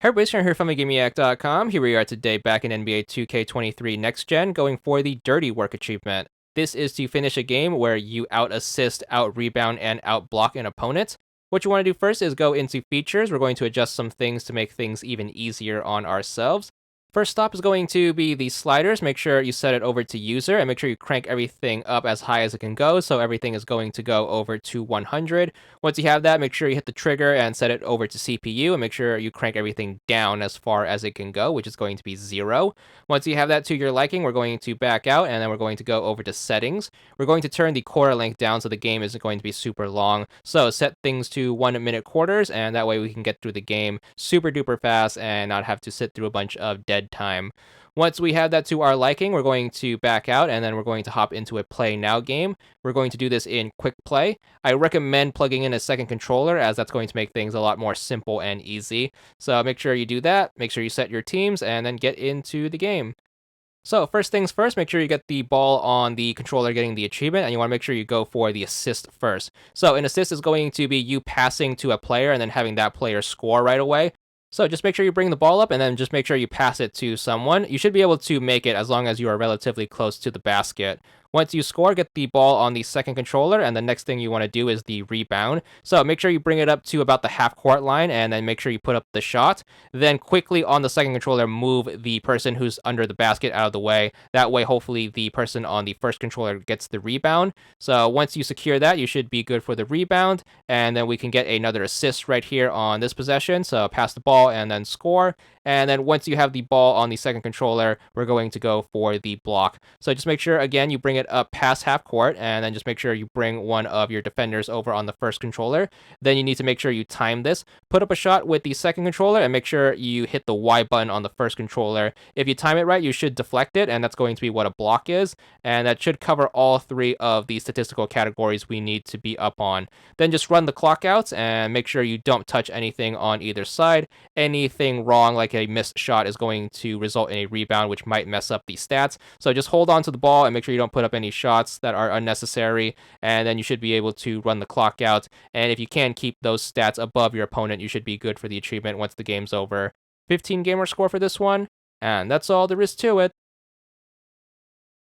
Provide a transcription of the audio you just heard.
Hey everybody, Sharon here from VidGamiac.com. Here we are today back in NBA 2K23 Next Gen going for the Dirty Work achievement. This is to finish a game where you out-assist, out-rebound, and out-block an opponent. What you want to do first is go into features. We're going to adjust some things to make things even easier on ourselves. First stop is going to be the sliders. Make sure you set it over to user and make sure you crank everything up as high as it can go. So everything is going to go over to 100. Once you have that, make sure you hit the trigger and set it over to CPU and make sure you crank everything down as far as it can go, which is going to be 0. Once you have that to your liking, we're going to back out and then we're going to go over to settings. We're going to turn the quarter length down so the game isn't going to be super long. So set things to 1 minute quarters and that way we can get through the game super duper fast and not have to sit through a bunch of dead time. Once we have that to our liking, we're going to back out and then we're going to hop into a play now game. We're going to do this in quick play. I recommend plugging in a second controller as that's going to make things a lot more simple and easy. So make sure you do that, make sure you set your teams, and then get into the game. So first things first, make sure you get the ball on the controller getting the achievement, and you want to make sure you go for the assist first. So an assist is going to be you passing to a player and then having that player score right away. So just make sure you bring the ball up and then just make sure you pass it to someone. You should be able to make it as long as you are relatively close to the basket. Once you score, get the ball on the second controller, and the next thing you want to do is the rebound. So make sure you bring it up to about the half-court line, and then make sure you put up the shot. Then quickly on the second controller, move the person who's under the basket out of the way. That way, hopefully, the person on the first controller gets the rebound. So once you secure that, you should be good for the rebound, and then we can get another assist right here on this possession. So pass the ball and then score. And then once you have the ball on the second controller, we're going to go for the block. So just make sure, again, you bring it up past half court, and then just make sure you bring one of your defenders over on the first controller. Then you need to make sure you time this. Put up a shot with the second controller and make sure you hit the Y button on the first controller. If you time it right, you should deflect it, and that's going to be what a block is. And that should cover all three of the statistical categories we need to be up on. Then just run the clock out and make sure you don't touch anything on either side. Anything wrong, like a missed shot, is going to result in a rebound, which might mess up the stats. So just hold on to the ball and make sure you don't put up any shots that are unnecessary, and then you should be able to run the clock out. And if you can keep those stats above your opponent, you should be good for the achievement once the game's over. 15 gamer score for this one, and that's all there is to it.